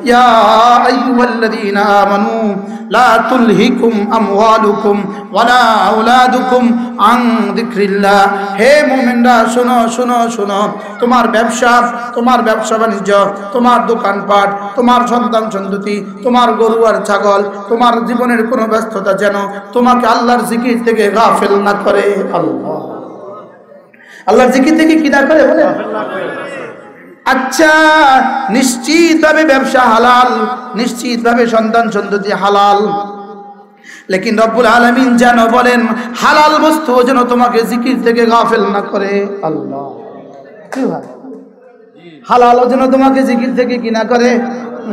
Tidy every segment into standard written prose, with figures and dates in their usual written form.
ইয়া আইয়ুহাল্লাযীনা আমানু লা তুলহিকুম আমওয়ালুকুম ওয়ালা আওলাদুকুম আন যিকরিল্লাহ। হে মুমিনরা শোনো শোনো শোনো, তোমার ব্যবসা বাণিজ্য, তোমার দোকানপাট, তোমার সন্তান সন্ততি, তোমার গরু আর ছাগল, তোমার জীবনের কোনো ব্যস্ততা যেন তোমাকে আল্লাহর জিকির থেকে গাফিল না করে। আল্লাহর জিকির থেকে কি না করে বলে? আচ্ছা, নিশ্চিতভাবে ব্যবসা হালাল, নিশ্চিতভাবে সন্তান সন্ততি হালাল, লেকিন রব্বুল আলামিন যেন বলেন হালাল বস্তু যেন তোমাকে জিকির থেকে গাফিল না করে। আল্লাহ, কি ভাই, হালাল যেন তোমাকে জিকির থেকে কি না করে,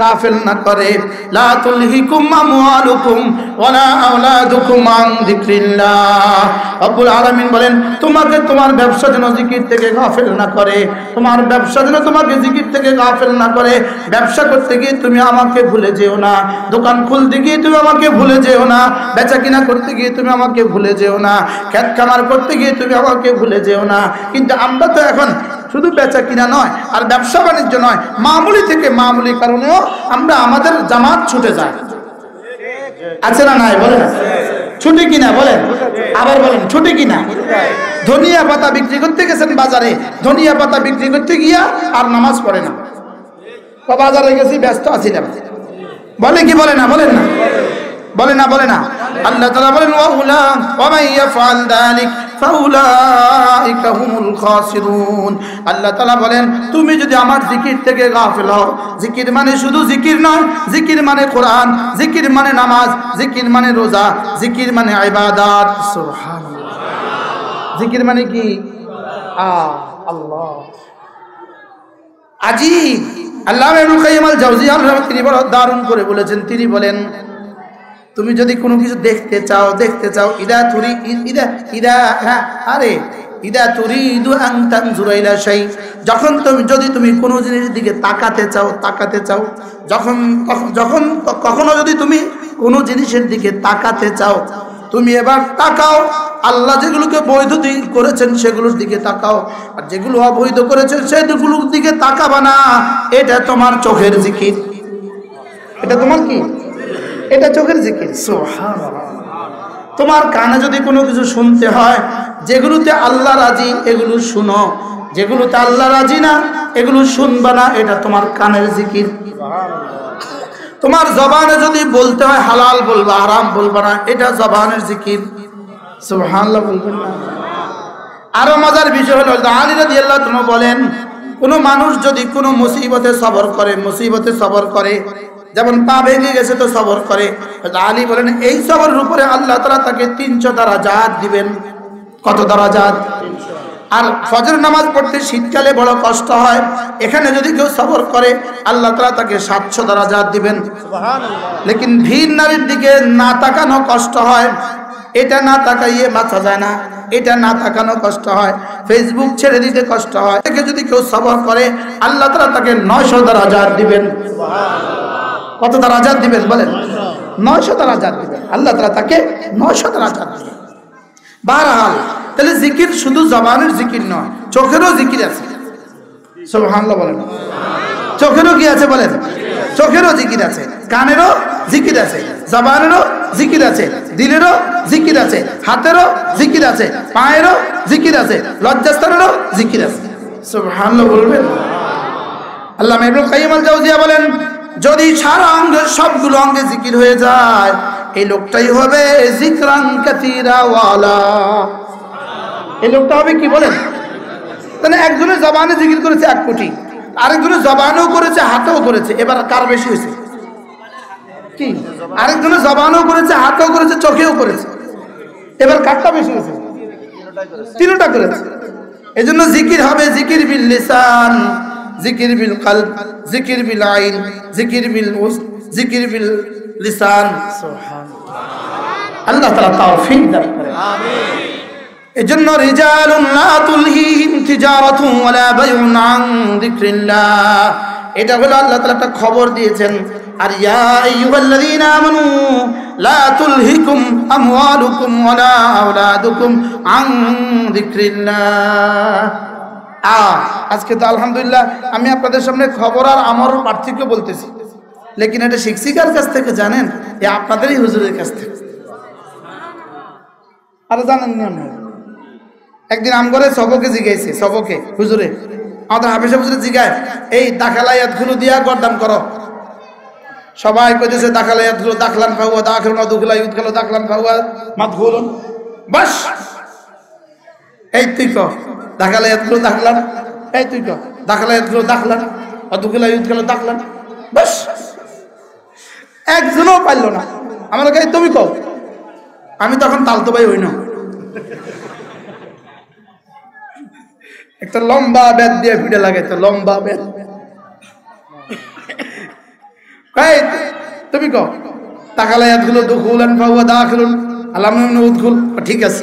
গাফিল না করে। লা তুলহিকুম আমওয়ালুকুম ওয়ালা আওলাদুকুম আন যিকরিল্লাহ। রব্বুল আলামিন বলেন তোমাকে তোমার ব্যবসা যেন জিকির থেকে গাফিল না করে, তোমার ব্যবসা যেন তোমাকে জিকির থেকে গাফিল না করে। ব্যবসা করতে গিয়ে তুমি আমাকে ভুলে যেও না, দোকান খুলতে গিয়ে তুমি আমাকে ভুলে যেও না, বেচা কিনা করতে গিয়ে তুমি আমাকে ভুলে যেও না, খেত খামার করতে গিয়ে তুমি আমাকে ভুলে যেও না। কিন্তু আমরা তো এখন শুধু বেচা কিনা নয় আর ব্যবসা বাণিজ্য নয়, মামুলি থেকে মামুলি কারণেও আমরা আমাদের জামাত ছুটে যায়। আছে না নাই বলেন? ছুটি কিনা বলেন, আবার বলেন ছুটি কিনা? ধনিয়া পাতা বিক্রি করতে গেছেন বাজারে, ধনিয়া পাতা বিক্রি করতে গিয়া আর নামাজ পড়ে না, বাজারে গেছি ব্যস্ত আছি না, বলে কি বলে না? বলেন না, বলে না, বলে না। আল্লাহ তাআলা বলেন ওয়া মান ইয়াফআল যালিক ফাউলাইকা হুমুল খাসিরুন। আল্লাহ তাআলা বলেন তুমি যদি আমার জিকির থেকে গাফিল হও, জিকির মানে শুধু জিকির নয়, জিকির মানে কোরআন, জিকির মানে নামাজ, জিকির মানে রোজা, জিকির মানে ইবাদত। সুবহানাল্লাহ, জিকির মানে কি? আল্লাহ, আজীব। আল্লামা ইবনে কাইয়্যিম আল জাওজিয়া তিনি বড় দারুণ করে বলেছেন, তিনি বলেন তুমি যদি কোনো কিছু দেখতে চাও ইদা তুরিদু আন তানজুরা ইলা শাই, যখন তুমি কোনো জিনিসের দিকে তাকাতে চাও, যখন কখনো যদি তুমি কোনো জিনিসের দিকে তাকাতে চাও, তুমি এবার তাকাও, আল্লাহ যেগুলোকে বৈধ করেছেন সেগুলোর দিকে তাকাও, আর যেগুলো অবৈধ করেছেন সেগুলোর দিকে তাকাবা না। এটা তোমার চোখের জিকির, এটা তোমার কি? এটা চোখের জিকির। সুবহানাল্লাহ। তোমার কানে যদি কোনো কিছু শুনতে হয়, যেগুলোতে আল্লাহ রাজি এগুলো শুনো, যেগুলোতে আল্লাহ রাজি না এগুলো শুনবা না, এটা তোমার কানের জিকির। তোমার জবানে যদি বলতে হয় হালাল বলবা, হারাম বলবা না, এটা জবানের জিকির। সুবহানাল্লাহ বলবেন না? আরো মজার বিষয় হলো আলী রাদিয়াল্লাহু তাআলা বলেন কোন মানুষ যদি কোনো মুসিবতে সবর করে, যেমন পা ভেঙে গেছে তো সবর করে, আলী বলেন এই সবরের উপরে আল্লাহ তাআলা তাকে 300 দারাজাত দিবেন। কত দারাজাত? আর ফজর নামাজ পড়তে শীতকালে বড় কষ্ট হয়, এখানে যদি কেউ সবর করে আল্লাহ তাআলা তাকে 700 দারাজাত দিবেন। সুবহানাল্লাহ। লেকিন ভিন নারীর দিকে না তাকানো কষ্ট হয়, এটা না তাকাইয়ে বাঁচা যায় না, এটা না তাকানো কষ্ট হয়, ফেসবুক ছেড়ে দিতে কষ্ট হয়, একে যদি কেউ সবর করে আল্লাহ তাআলা তাকে 900 দারাজাত দিবেন। সুবহানাল্লাহ। কত দারাজাত দিবেন বলেন? 900 দারাজাত দিবেন আল্লাহ তাআলা তাকে, 900 দারাজাত দিবেন। বারহাল তাহলে জিকির শুধু জবানের জিকির নয়, চোখেরও জিকির আছে। সুবহানাল্লাহ বলেন। চোখেরও কি আছে বলেন? চোখেরও জিকির আছে, কানেরও জিকির আছে, জবানেরও জিকির আছে, দিলেরও জিকির আছে, হাতেরও জিকির আছে, পায়েরও জিকির আছে, লজ্জাস্থানেরও জিকির আছে। সুবহানাল্লাহ বলবেন। আল্লামা ইবনে কাইয়্যিম আল জাওজিয়া বলেন যদি সারা অঙ্গের সবগুলো অঙ্গে জিকির হয়ে যায়, এই লোকটাই হবে জিকরান কাসীরা ওয়ালা। এই লোকটা হবে কি বলেন? তাহলে একজনের জবানে জিকির করেছে 1 কোটি, আরেকজনের জবানেও করেছে, হাতেও করেছে, এবার কার বেশি হয়েছে? কি? আরেকজনের জবানেও করেছে, হাতেও করেছে, চোখেও করেছে, এবার কারটা বেশি হয়েছে? তিনটা করেছে। এজন্য জিকির হবে জিকির বিল লিসান, জিকির বিল কলব, জিকির বিল আইন, জিকির বিল উজন, জিকির বিল লিসান। সুবহানাল্লাহ। আল্লাহ তাআলা তৌফিক দান করেন। আমিন। এজন্য রিজালুন লা তুলহিহিম তিজারাতুন ওয়ালা বাইউন আন যিকরিল্লাহ, এটা হলো আল্লাহ তাআলা একটা খবর দিয়েছেন। আর ইয়া আইয়ুহাল্লাযীনা আমানু লা তুলহিকুম আমওয়ালুকুম ওয়ালা আওলাদুকুম আন যিকরিল্লাহ। আজকে তো আলহামদুলিল্লাহ আমি আপনাদের সামনে খবর আর আমর পার্থক্য বলতেছি। লেকিন এটা শিখছি কার কাছ থেকে জানেন? এ আপনাদেরই হুজুরের কাছ থেকে। আর জানেন না, একদিন আম করে সবকে জিগাইছে, সবকে হুজুরে আমাদের হাফেজ হুজুরে জিগায়, এই দাখালায়াতগুলো দিয়া গরদাম করো। সবাই কইতেছে দাখালায়াতগুলো দাখলান ফাওয়া দাখিলুন দুখলা ইউদখালু দাখলান ফাওয়া মাদখুলুন। বাস এই তুই কো দাখালায়াতগুলো দাখলান, এই তুই কো দাখালায়াতগুলো দাখলান দুখলা ইউদখালু দাখলান। বাস একজনও পারল না। আমার কাছে তুমি কও। আমি তখন তালতো ভাই হই না, একটা লম্বা বেত দিয়ে ফিটে লাগাইতো, লম্বা বেত। তুমি কও দাখালায়াতগুলো দুখুলান ফাওয়া দাখিলুন আলামিন উদখুল। ঠিক আছে,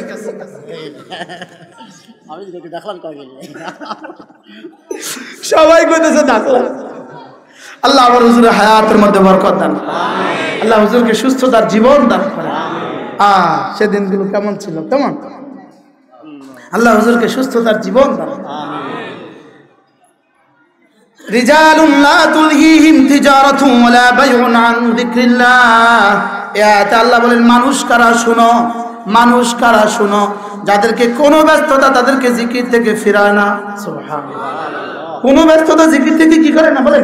আমি যদি দাখলান কই গেল সবাই কইতেছে দাখলান। আল্লাহ আমার হুজুরের হায়াতের মধ্যে বরকত দান, আল্লাহ হুজুরকে সুস্থতার জীবন দান করে। সেদিনগুলো কেমন ছিল, কেমন? আল্লাহ হুজুরকে সুস্থতার জীবন দান। রিজালুন লা তুলহিহিম তিজারাতুন ওয়ালা বাইউন আন যিকরিল্লাহ। এতে আল্লাহ বলেন মানুষ কারা শুনো, মানুষ কারা শুনো, যাদেরকে কোনো ব্যস্ততা তাদেরকে জিকির থেকে ফিরায় না। সুবহানাল্লাহ। কোনো ব্যস্ততা জিকির থেকে কি করে না, বলে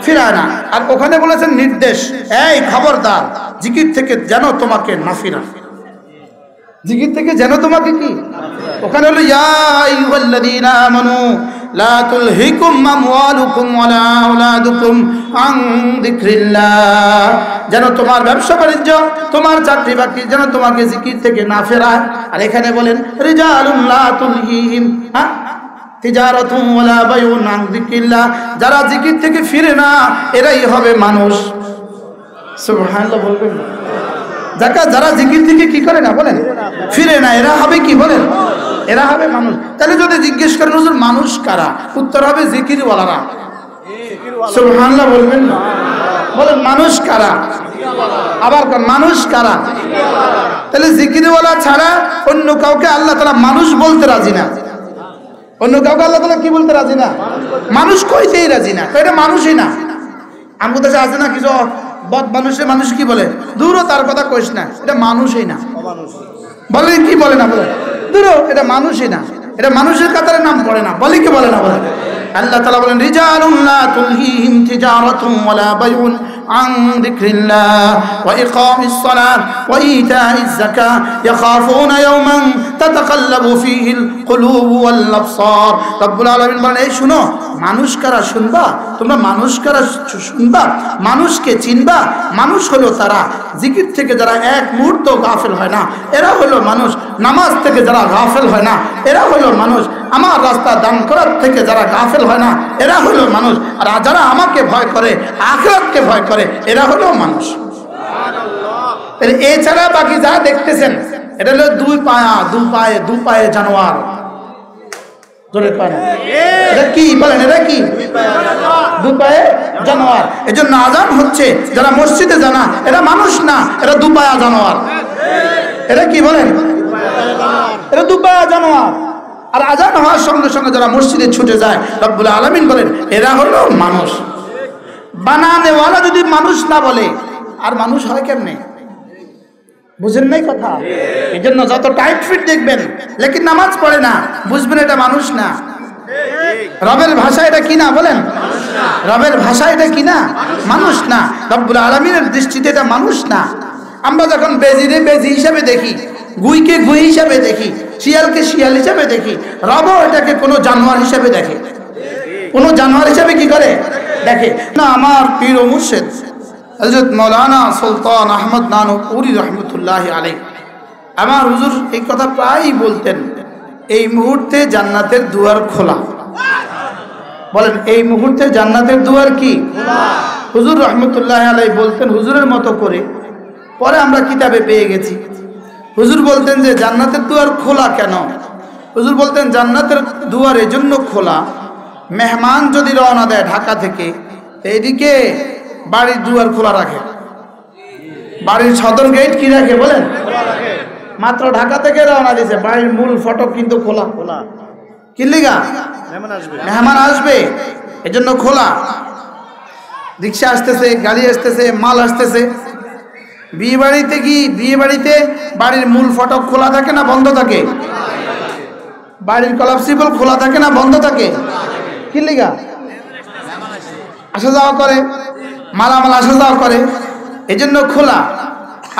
ফিরায় না। আর ওখানে বলেছেন নির্দেশ, এই খবরদার জিকির থেকে যেন তোমাকে না ফিরায়, জিকির থেকে যেন তোমাকে কি। ওখানে হলো ইয়া আইয়ুহাল্লাযীনা আমানু লা তুলহিকুম আমওয়ালুকুম ওয়ালা আওলাদুকুম আন যিকরিল্লাহ, যেন তোমার ব্যবসা বাণিজ্য তোমার চাকরি বাকরি যেন তোমাকে জিকির থেকে না ফেরায়। আর এখানে বলেন রিজালুন লা তুলহিহিম তিজারাতুন ওয়ালা বাইউন আন যিকরিল্লাহ, যারা জিকির থেকে ফিরে না এরাই হবে মানুষ। সুবহানাল্লাহ বলবেন না? যারা জিকির থেকে কি করে না, বলেন ফিরে না, এরা হবে কি, বলেন এরা হবে মানুষ। তাহলে যদি জিজ্ঞেস করেন হুজুর মানুষ কারা, উত্তর হবে জিকিরওয়ালারা। সুবহানাল্লাহ বলবেন না? বলেন মানুষ কারা, আবার মানুষ কারা। তাহলে জিকিরওয়ালা ছাড়া অন্য কাউকে আল্লাহ তাআলা মানুষ বলতে রাজি না। অন্য কাউকে আল্লাহ তাআলা কি বলতে রাজি না, মানুষ কইতেই রাজি না। এটা মানুষই না। আমাদের কাছে আছে না কিছু বদ মানুষের, মানুষ কি বলে, দূরও তার কথা কইস না, এটা মানুষই না। বলে কি বলে না, বলে দূরও এটা মানুষই না, এটা মানুষের কাতারে নাম পড়ে না, বলে কি বলে না, বলে। আল্লাহ তাআলা বলেন রিজালুন লা তুলহিহিম তিজারাতুন ওয়ালা বাইউন আন যিকরিল্লাহ ওয়া ইকামিস সালাত ওয়া ইতাইজ যাকাত ইয়াখাফুনা ইয়াওমান তাতাকাল্লাবু ফীহিল কুলুব ওয়াল আবসার। রব্বুল আলামিন বলেন এই শুনো, মানুষ কারা শুনবা, তোমরা মানুষ কারা শুনবা, মানুষকে চিনবা। মানুষ হলো তারা জিকির থেকে যারা এক মুহূর্ত গাফেল হয় না, এরা হলো মানুষ। নামাজ থেকে যারা গাফেল হয় না, এরা হলো মানুষ। আমার রাস্তা দান করার থেকে যারা গাফেল হয় না, এরা হলো মানুষ। আর যারা আমাকে ভয় করে, আখিরাতকে ভয় করে, এরা হলো মানুষ। এছাড়া বাকি যা দেখতেছেন এটা হলো দু পায়ে জানোয়ার। এটা কি বলেন, এটা কি দু পায়ে জানোয়ার। এজন্য আজান হচ্ছে, যারা মসজিদে জানা এরা মানুষ না, এরা দু পায়া জানোয়ার। এটা কি বলেন, এরা দু পায়া জানোয়ার। আর আজান হওয়ার সঙ্গে সঙ্গে যারা মসজিদে ছুটে যায়, রব্বুল আলামিন বলেন এরা হলো মানুষ। বানানেওয়ালা যদি মানুষ না বলে আর মানুষ হয় কেমনে, বুঝেন নাই কথা? এই জন্য যত টাইট ফিট দেখবেন লেকিন নামাজ পড়ে না, বুঝবেন এটা মানুষ না। রবের ভাষা এটা কি না, বলেন রবের ভাষা এটা কি না, মানুষ না। রব্বুল আলামিনের দৃষ্টিতে এটা মানুষ না। আমরা যখন বেজিরে বেজি হিসাবে দেখি, গুইকে গুই হিসাবে দেখি, শিয়ালকে শিয়াল হিসাবে দেখি, রবও এটাকে কোনো জানোয়ার হিসাবে দেখে, কোনো জানোয়ার হিসাবে কি করে দেখে না। আমার পীর ও মুর্শিদ হযরত মাওলানা সুলতান আহমদ নানুপুরি রহমতুল্লাহ আলাইহি, আমার হুজুর এই কথা প্রায়ই বলতেন, এই মুহূর্তে জান্নাতের দুয়ার খোলা। বলেন এই মুহূর্তে জান্নাতের দুয়ার কি খোলা? হুজুর রহমতুল্লাহ আলাইহি বলতেন হুজুরের মতো করে, পরে আমরা কিতাবে পেয়ে গেছি। হুজুর বলতেন যে জান্নাতের দুয়ার খোলা কেন? হুজুর বলতেন জান্নাতের দুয়ার এজন্য খোলা, মেহমান যদি রওনা দেয় ঢাকা থেকে, এইদিকে বাড়ির দুয়ার খোলা রাখে, বাড়ির সদর গেট কি রাখে, বলেন মাত্র ঢাকা থেকে রওনা দিয়েছে, বাড়ির মূল ফটক কিন্তু খোলা। খোলা কি লিগা? মেহমান আসবে এজন্য খোলা। রিক্সা আসতেছে, গাড়ি আসতেছে, মাল আসতেছে। বিয়ে বাড়িতে কি, বিয়ে বাড়িতে বাড়ির মূল ফটক খোলা থাকে না বন্ধ থাকে? বাড়ির কলাপসিবল খোলা থাকে না বন্ধ থাকে? কি লিগা? আসা যাওয়া করে, মালামাল আসা যাওয়া করে, এজন্য খোলা।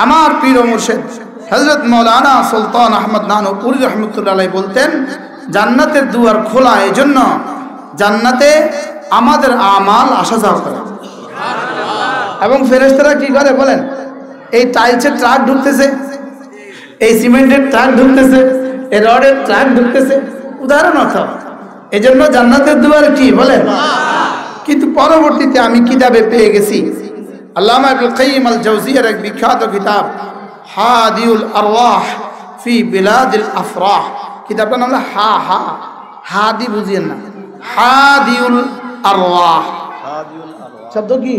আমার পীর ও মুর্শিদ হযরত মাওলানা সুলতান আহমদ নানুপুরী রহমতুল্লাহ আলাইহি বলতেন, জান্নাতের দুয়ার খোলা, এজন্য জান্নাতে আমাদের আমাল আসা যাওয়া করে। এবং ফেরেশতারা কি করে বলেন? এই টাইলসের ট্রাক ঢুকতেছে, এই সিমেন্টের ট্রাক ঢুকতেছে, এই রডের ট্রাক ঢুকতেছে, উদাহরণ অর্থ। এই জন্য জান্নাতের দুয়ার কি বলেন? কিন্তু পরবর্তীতে আমি কিতাবে পেয়ে গেছি, আল্লামা ইবনুল কাইয়িম আল জাওজিয়ার এক বিখ্যাত কিতাব হাদিউল আরওয়াহ ফি বিলাদিল আফরাহ, কিতাবটার নাম হাদি, বুঝিয়েন না, হাদিউল আরওয়াহ। শব্দ কি?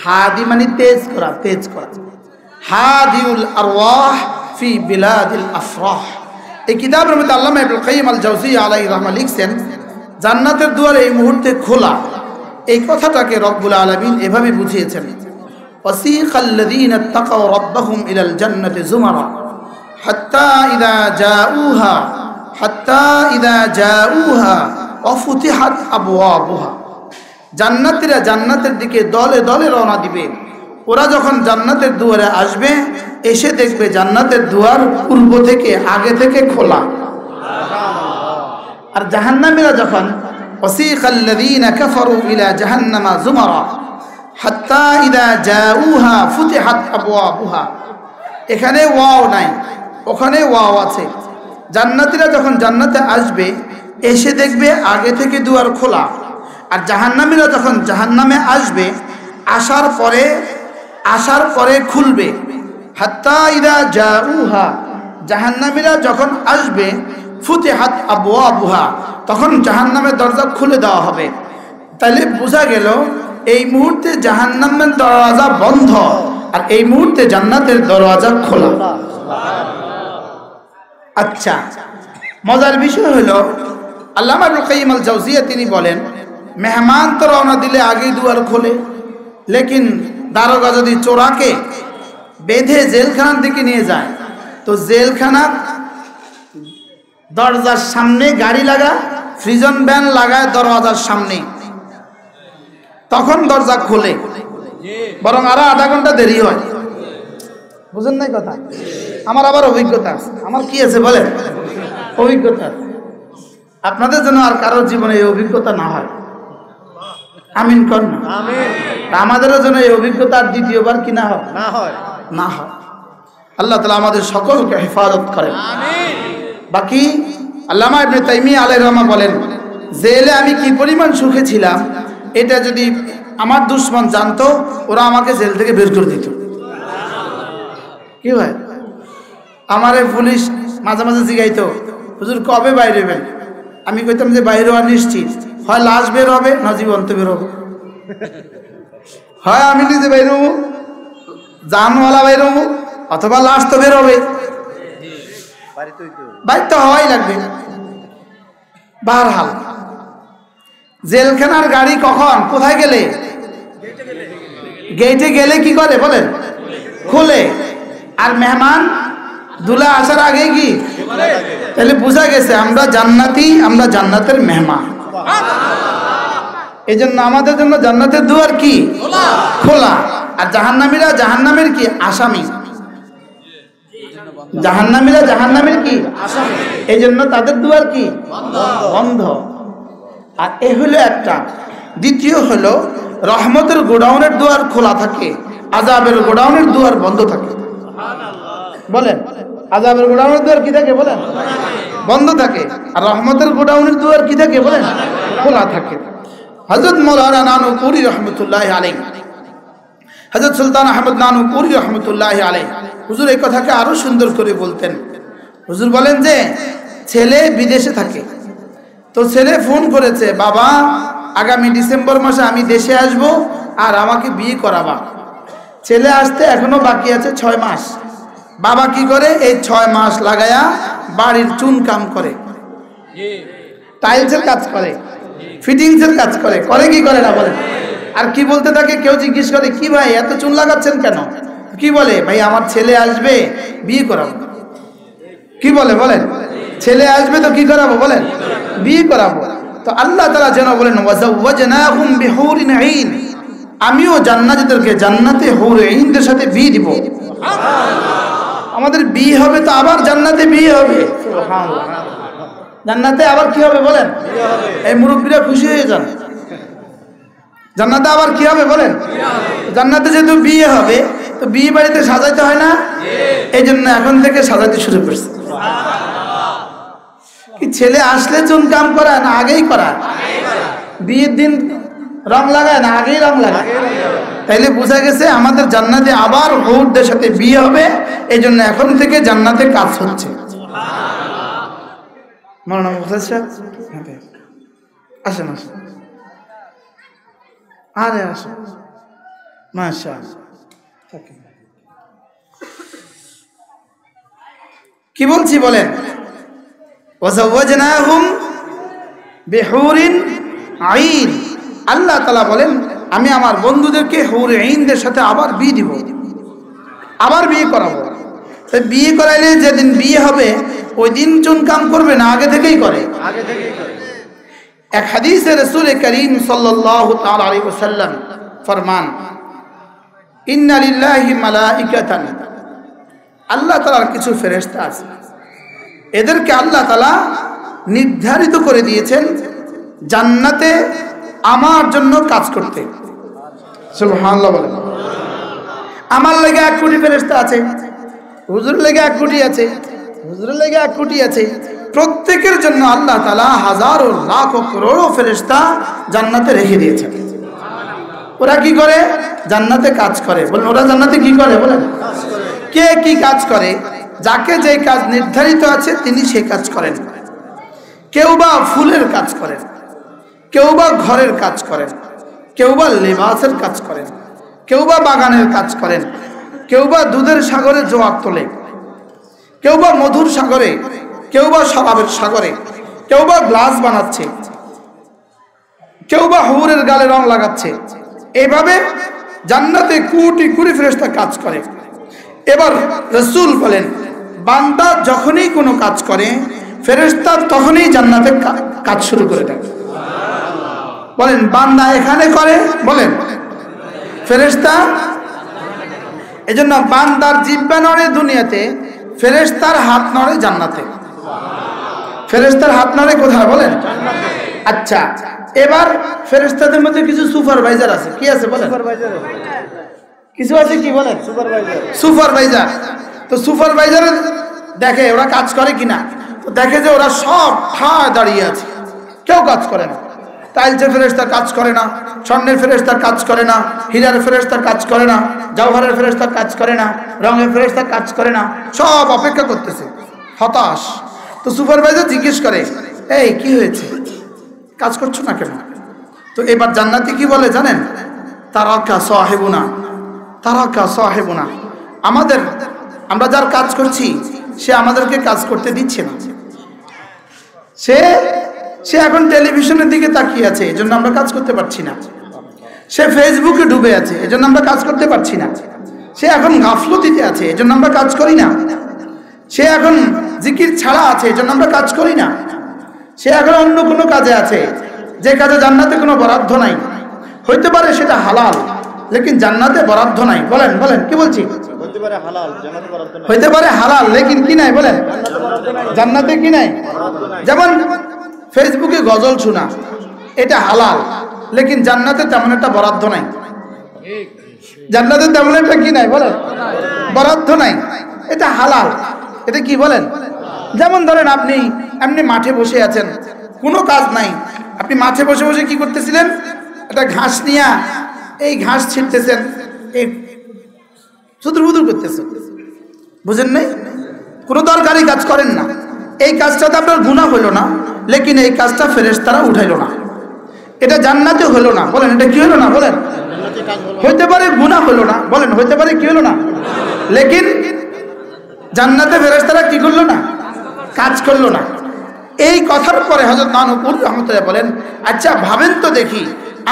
হাদি মানে তেজ করা, তেজ করা। হাদিউল আরওয়াহ ফি বিলাদিল আফরাহ, এই কিতাবের মধ্যে আল্লামা ইবনুল কাইয়িম আল জাওজিয়া আলাইহির রাহমাহ লিখছেন, জান্নাতের দুয়ার এই মুহূর্তে খোলা। এই কথাটাকে রব্বুল আলামিন এভাবে বুঝিয়েছেন, ওয়াসিকাল্লাযীনা তাকাউ রাব্বাহুম ইলাল জান্নাতি যুমারা হাত্তা ইযা জাউহা ওয়া ফুতিহাত আবওয়াবুহা। জান্নাতীরা জান্নাতের দিকে দলে দলে রওনা দিবে। ওরা যখন জান্নাতের দুয়ারে আসবে, এসে দেখবে জান্নাতের দুয়ার পূর্ব থেকে, আগে থেকে খোলা। আর জাহান্নামীরা যখন ওয়াসিকাল্লাযীনা কাফারু ইলা জাহান্নামা যুমারা হাত্তা ইযা জাউহা ফুতিহাত আবওয়াবুহা, এখানে ওয়াও নাই, ওখানে ওয়াও আছে। জান্নাতীরা যখন জান্নাতে আসবে, এসে দেখবে আগে থেকে দুয়ার খোলা। আর জাহান্নামীরা যখন জাহান্নামে আসবে, আসার পরে খুলবে। হাত্তা ইযা জাউহা, জাহান্নামীরা যখন আসবে, ফুতিহাত আবওয়াবুহা, তখন জাহান্নামের দরজা খুলে দেওয়া হবে। তাহলে বোঝা গেল এই মুহূর্তে জাহান্নামের দরজা বন্ধ, আর এই মুহূর্তে জান্নাতের দরজা খোলা। আচ্ছা, মজার বিষয় হলো আল্লামা ইবনুল কাইয়িম আল জাওজিয়া তিনি বলেন, মেহমান তো রওনা দিলে আগেই দুয়ার খোলে, লেকিন দারোগা যদি চোরাকে বেঁধে জেলখানার দিকে নিয়ে যায়, তো জেলখানা দরজার সামনে গাড়ি লাগা, ফ্রিজন ভ্যান লাগায় দরওয়াজার সামনে, তখন দরজা খোলে, বরং আরো আধা ঘন্টা দেরি হয়। বুঝেন নাই কথা? আমার আবার অভিজ্ঞতা আছে। আমার কি আছে বলেন? অভিজ্ঞতা। আপনাদের জন্য আর কারোর জীবনে এই অভিজ্ঞতা না হয়, আমিন কর না। আমাদেরও যেন এই অভিজ্ঞতা আর দ্বিতীয়বার কি না হয়, না হয়। আল্লাহ তাআলা আমাদের সকলকে হেফাজত করেন। বাকি আল্লামা ইবনে তাইমিয়া আলাইহির রাহমাহ বলেন, জেলে আমি কি পরিমাণ সুখে ছিলাম, এটা যদি আমার দুশমন জানতো, ওরা আমাকে জেল থেকে বের করে দিত। কি ভাই, আমারে পুলিশ মাঝে মাঝে জিগাইতো, হুজুর কবে বাইরে হবেন? আমি কইতাম যে বাইরে হওয়া নিশ্চিত, হয় লাশ বের হবে না জীবন্ত বের হবে, হয় আমি নিজে বাইরে হবো, জানওয়ালা বাইরে হবো, অথবা লাশ তো বের হবে, বাইর তো হওয়াই লাগবে। বারহাল জেলখানার গাড়ি কখন কোথায় গেলে, গেটে গেলে কি করে বলেন? খুলে। আর মেহমান দুলা আসার আগে কি? তাহলে বোঝা গেছে আমরা জান্নাতি, আমরা জান্নাতের মেহমান। এই জন্য আমাদের জন্য জান্নাতের দুয়ার কি খোলা। আর জাহান্নামীরা জাহান্নামের কি আসামি, জাহান্নামীরা জাহান্নামের কি আসামি, এই জন্য তাদের দুয়ার কি বন্ধ। আর এ হলো একটা। দ্বিতীয় হলো রহমতের গোডাউনের দুয়ার খোলা থাকে, আযাবের গোডাউনের দুয়ার বন্ধ থাকে। বলেন, আযাবের গোডাউনের দুয়ার কি থাকে বলেন? বন্ধ থাকে। আর রহমতের গোডাউনের দুয়ার কি থাকে বলেন? খোলা থাকে। হযরত মাওলানা নানুপুরী রহমতুল্লাহি আলাইহি, হযরত সুলতান আহমদ নানুপুরী রহমতুল্লাহি আলাইহি হুজুর এই কথাকে আরো সুন্দর করে বলতেন। হুজুর বলেন যে ছেলে বিদেশে থাকে, তো ছেলে ফোন করেছে, বাবা আগামী ডিসেম্বর মাসে আমি দেশে আসব, আর আমাকে বিয়ে করাবা। ছেলে আসতে এখনো বাকি আছে 6 মাস। বাবা কি করে? এই 6 মাস লাগায়া বাড়ির চুন কাম করে, টাইলসের কাজ করে, ফিটিংসের কাজ করে, করে কি করে না বলেন? আর কি বলতে থাকে, কেউ জিজ্ঞেস করে কি ভাই এত চুন লাগাচ্ছেন কেন, কি বলে ভাই আমার ছেলে আসবে বিয়ে করাবো। কি বলে বলেন? ছেলে আসবে তো কি করাবো বলেন? বিয়ে করাবো। তো আল্লাহ তাআলা যেন বলেন ওয়াজাওয়াজনাহুম বিহুরিন আইন, আমিও জান্নাতীদেরকে জান্নাতে হুর আইনদের সাথে বিয়ে দিব। আমাদের বিয়ে হবে তো আবার জান্নাতে বিয়ে হবে। সুবহানাল্লাহ। জান্নাতে আবার কি হবে বলেন? এই মুরব্বীরা খুশি হয়ে যান। জান্নাতে আবার কি হবে বলেন? জান্নাতে যেহেতু বিয়ে হবে তো বিয়ে বাড়িতে সাজাইতে হয় না, এই জন্য এখন থেকে সাজাইতে শুরু করছে। কি ছেলে আসলে চুন কাম করা না আগেই করা? বিয়ের দিন রং লাগায় না আগেই রং লাগায়? তাইলে বোঝা গেছে আমাদের জান্নাতে আবার হুরদের সাথে বিয়ে হবে, এই জন্য এখন থেকে জান্নাতে কাজ হচ্ছে। মরনা বুঝেছে? আসেন আসেন, আরে আসেন, মাশাআল্লাহ। কি বলছি বলেন? ওয়াজাওয়াজনাহুম বিহুরিন আইন, আল্লাহ তাআলা বলেন আমি আমার বন্ধুদেরকে হুর আইনদের সাথে আবার বিয়ে দিব, আবার বিয়ে করাবো। তো বিয়ে করাইলে যেদিন বিয়ে হবে ওই দিন চুন কাম করবে না আগে থেকেই করে? আগে থেকেই করে। এক হাদিসে রাসূল করিম সাল্লাল্লাহু তাআলা আলাইহি ওয়াসাল্লাম ফরমান, ইন্না লিল্লাহি মালাইকাতান, আল্লাহ তাআলার কিছু ফেরেশতা আছে, এদেরকে আল্লাহ তাআলা নির্ধারিত করে দিয়েছেন জান্নাতে আমার জন্য কাজ করতে। সুবহানাল্লাহ বলেন। আমার লেগে 1 কোটি ফেরেশতা আছে, হুজুরের লেগে 1 কোটি আছে, হুজুরের লেগে 1 কোটি আছে। প্রত্যেকের জন্য আল্লাহ তাআলা হাজারো লাখ করোড়ো ফেরেশতা জান্নাতে রেখে দিয়েছেন। ওরা কি করে? জান্নাতে কাজ করে। বলেন ওরা জান্নাতে কি করে বলেন? কে কি কাজ করে? যাকে যে কাজ নির্ধারিত আছে তিনি সেই কাজ করেন। কেউ বা ফুলের কাজ করেন, কেউ বা ঘরের কাজ করেন, কেউ বা লেবাসের কাজ করেন, কেউ বা বাগানের কাজ করেন, কেউ বা দুধের সাগরে জোয়ার তোলে, কেউ বা মধুর সাগরে, কেউ বা শরাবের সাগরে, কেউ বা গ্লাস বানাচ্ছে, কেউ বা হুরের গালে রং লাগাচ্ছে। এইভাবে জান্নাতে কোটি কোটি ফেরেশতা কাজ করে। এবার রাসূল বলেন বান্দা যখনই কোনো কাজ করে ফেরেশতা তখনই জান্নাতে কাজ শুরু করে দেয়। বলেন বান্দা এখানে করে, বলেন ফেরেশতা। এজন্য বান্দার জিহ্বা নড়ে দুনিয়াতে, ফেরেশতার হাত নড়ে জান্নাতে। ফেরেশতার হাত নড়ে কোথায় বলেন? আচ্ছা, এবার ফেরেশতাদের মধ্যে কিছু সুপারভাইজার আছে। কি আছে বলেন? কিছু আছে কি বলেন? সুপারভাইজার। তো সুপারভাইজার দেখে ওরা কাজ করে কিনা, তো দেখে যে ওরা সব ঠায় দাঁড়িয়ে আছে, কেউ কাজ করে না। টাইলসের ফেরেশতা কাজ করে না, স্বর্ণের ফেরেশতা কাজ করে না, হীরার ফেরেশতা কাজ করে না, জওহরের ফেরেশতা কাজ করে না, রঙের ফেরেশতা কাজ করে না, সব অপেক্ষা করতেছে, হতাশ। তো সুপারভাইজার জিজ্ঞেস করে এই কি হয়েছে, কাজ করছো না কেন? তো এবার জান্নাতি কি বলে জানেন? তারাকা সাহেবুনা, তারাকা সাহেবুনা, আমরা যার কাজ করছি সে আমাদেরকে কাজ করতে দিচ্ছে না। সে এখন টেলিভিশনের দিকে তাকিয়ে আছে, এজন্য আমরা কাজ করতে পারছি না। সে ফেসবুকে ডুবে আছে, এজন্য আমরা কাজ করতে পারছি না। সে এখন গাফলতিতে আছে, এজন্য আমরা কাজ করি না। সে এখন জিকির ছাড়া আছে, এজন্য আমরা কাজ করি না। সে এখন অন্য কোনো কাজে আছে, যে কাজে জান্নাতে কোনো বরাদ্দ নাই। হইতে পারে সেটা হালাল, লেকিন জান্নাতে বরাদ্দ নাই। বলেন বলেন কি বলছি? হইতে পারে হালাল, জান্নাতে বরাদ্দ নাই। হইতে পারে হালাল, লেকিন কি নাই বলেন? জান্নাতে কি নাই? যেমন ফেসবুকে গজল শোনা, এটা হালাল, লেকিন জান্নাতে তেমন একটা বরাদ্দ নাই। জান্নাতে তেমন একটা কি নাই বলেন? বরাদ্দ নাই। এটা হালাল, এটা কি বলেন? যেমন ধরেন আপনি এমনি মাঠে বসে আছেন, কোনো কাজ নাই, আপনি মাঠে বসে বসে কি করতেছিলেন? একটা ঘাস নিয়ে এই ঘাস ছিঁড়তেছেন, এই সুদুর করতেছেন, বুঝেন নাই? কোনো দরকারি কাজ করেন না। এই কাজটাতে আপনার গুনাহ হলো না, লেকিন এই কাজটা ফেরেশতারা উঠাইলো না। এটা জান্নাতে হলো না। বলেন এটা কি হলো না? বলেন হইতে পারে গুনাহ হলো না, বলেন হইতে পারে কি হলো না, লেকিন জান্নাতে ফেরেশতারা কি করলো না? কাজ করলো না। এই কথার পরে হযরত নানুপুর রহমতুল্লাহ বলেন, আচ্ছা ভাবেন তো দেখি,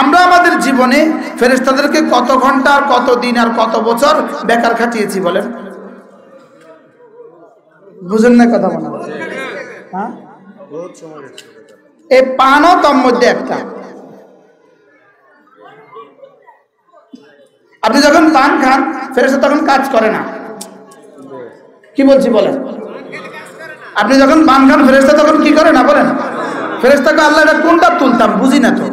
আমরা আমাদের জীবনে ফেরেশতাদেরকে কত ঘন্টা আর কত দিন আর কত বছর বেকার খাটিয়েছি বলেন? বুঝেন না কথা বলা? হ্যাঁ, এই পানও তার মধ্যে একটা। আপনি যখন পান খান, ফেরেশতা তখন কাজ করে না। কি বলছি বলেন? আপনি যখন পান খান, ফেরেশতা তখন কি করে না বলেন? ফেরেশতাকে আল্লাহ এটা কোনটা তুলতাম বুঝি না তো,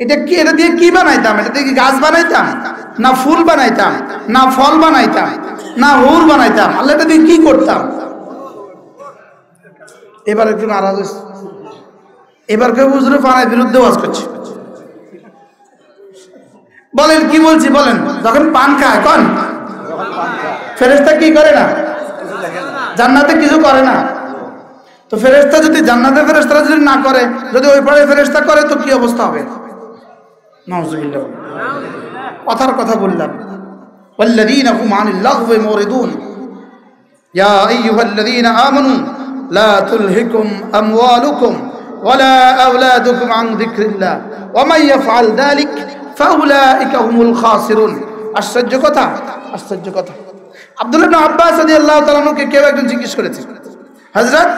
এটা কি, এটা দিয়ে কি বানাইতাম? এটা দিয়ে কি গাছ বানাইতাম, না ফুল বানাইতাম, না ফল বানাইতাম, না হুর বানাইতাম? আল্লাহ এটা দিয়ে কি করতাম? এবার একটু নারাজ হয়েছে। এবার কেউ হুজুরে পানের বিরুদ্ধে ওয়াজ করছে। বলেন কি বলছি বলেন? যখন পান খায় কোন ফেরেশতা কি করে না? জান্নাতে কিছু করে না। তো ফেরেশতা যদি জান্নাতের ফেরেশতারা যদি না করে, যদি ওই পারে ফেরেশতা করে, তো কি অবস্থা হবে? নাউযুবিল্লাহ। কথার কথা বললাম, ওয়াল্লাযীনা হুম আনিল লাগওয়ি মুরিদুন ইয়া আইয়ুহাল্লাযীনা আমানু লা তুলহিকুম আমওয়ালুকুম ওয়ালা আওলাদুকুম আন যিকরিল্লাহ ওয়া মান ইয়াফআল যালিক ফাউলাইকা হুমুল খাসিরুন। আশ্চর্য কথা, আশ্চর্য কথা। আব্দুল্লাহ ইবনে আব্বাস রাদিয়াল্লাহু তাআলা আনহুকে কেউ একজন জিজ্ঞেস করেছে, হযরত,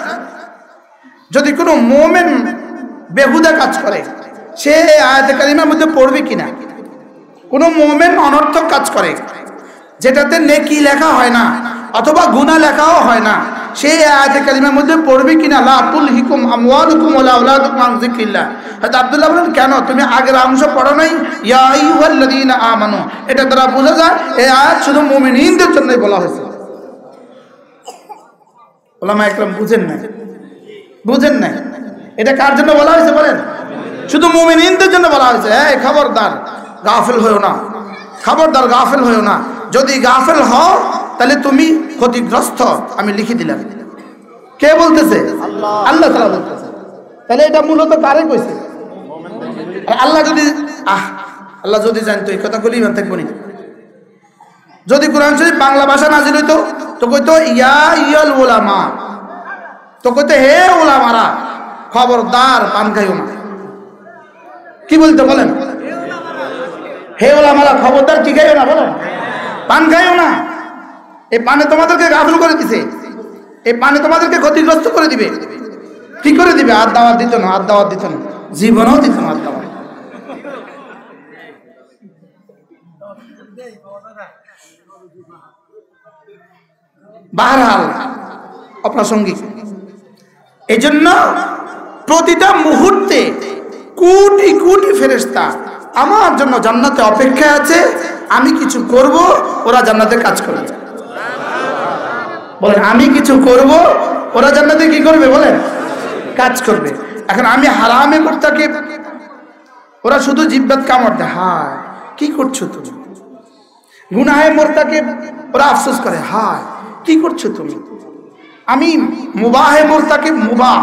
যদি কোনো মুমিন বেহুদা কাজ করে, সে আয়াতে কারিমার মধ্যে পড়বে কিনা? কোনো মুমিন অনর্থক কাজ করে, যেটাতে নেকি লেখা হয় না অথবা গুনাহ লেখাও হয় না, সে আয়াতে কারিমার মধ্যে পড়বে কিনা? লা তুলহিকুম আমওয়ালুকুম ওয়ালা আওলাদুকুম আন যিকরিল্লাহ। হযরত আব্দুল্লাহ বলেন, কেন? তুমি আগের অংশ পড়ো নাই? ইয়া আইয়ুহাল্লাযীনা আমানু, এটা দ্বারা বোঝা যায় এই আয়াত শুধু মুমিনদের জন্যই বলা হয়েছে। উলামা একরাম বুঝেন না, বুঝেন না, এটা কার জন্য বলা হয়েছে বলেন? শুধু মুমিনদের জন্য বলা হয়েছে। এই খবরদার গাফিল হয়ো না, খবরদার গাফিল হয়ো না। যদি গাফিল হও তাহলে তুমি ক্ষতিগ্রস্ত, আমি লিখে দিলাম। কে বলতেছে? আল্লাহ তাআলা বলতেছে। তাহলে এটা মূলত কারে কইছে? আল্লাহ যদি আল্লাহ যদি জানতো এই কথাগুলি ইমান থাকবো না। যদি কোরআন শরীফ বাংলা ভাষা নাজিল হইতো তো কইতো ইয়া ইয়াল উলামা, তো কইতো হে উলামারা খবরদার পান খাইও না। কি বলতে বলেন? হে উলামারা খবরদার কি খাইও না বলেন? পান খাইও না। এই পানে তোমাদেরকে গাফিল করে দিছে, এই পানে তোমাদেরকে ক্ষতিগ্রস্ত করে দিবে। কি করে দিবে? আর দাওয়াত দিত না, আর দাওয়াত দিত না, জীবনও দিত না আর দাওয়াত। বাহরহাল অপ্রাসঙ্গিক। এই জন্য প্রতিটা মুহূর্তে কোটি কোটি ফেরেশতা আমার জন্য জান্নাতে অপেক্ষায় আছে। আমি কিছু করব, ওরা জান্নাতে কাজ করবে। বলেন, আমি কিছু করব, ওরা জান্নাতে কি করবে বলেন? কাজ করবে। এখন আমি হারামে মুরতাকিব, ওরা শুধু জিহ্বাত কামড় দেয়, হায় কি করছো তুমি। গুনাহে মুরতাকিব, ওরা আফসোস করে, হায় কি করছো তুমি। আমি মুবাহে মুরতাকিব, মুবাহ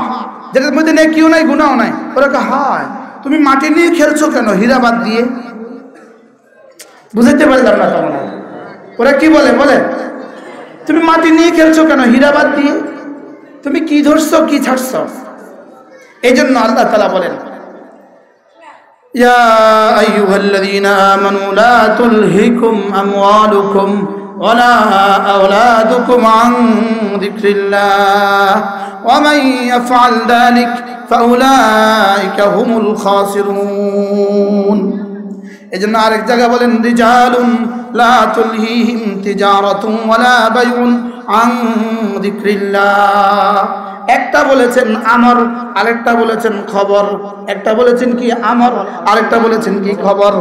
যেটার মধ্যে নেকিও নাই গুনাহও নাই, ওরা কে হায় তুমি মাটি নিয়ে খেলছো কেন হীরাবাদ দিয়ে। বুঝতে পারলাম না তোমরা। ওরা কি বলে বলে, তুমি মাটি নিয়ে খেলছো কেন হীরাবাদ দিয়ে, তুমি কি ধরছো কি ছাড়ছো। এই জন্য আল্লাহ তাআলা বলেন, ইয়া আইয়ুহাল্লাযীনা আমানু লা তুলহিকুম আমওয়ালুকুম ওয়ালা আওলাদুকুম আন যিকরিল্লাহ ওয়া মান ইয়াফআল যালিক ফাউলাইকা হুমুল খাসিরুন। এজন্য আরেক জায়গায় বলেন, রিজালুন লা তুলহিহিম তিজারাতুন ওয়ালা বাইউন আন যিকরিল্লাহ। একটা বলেছেন আমর, আরেকটা বলেছেন খবর। একটা বলেছেন কি আমর, আরেকটা বলেছেন কি খবর।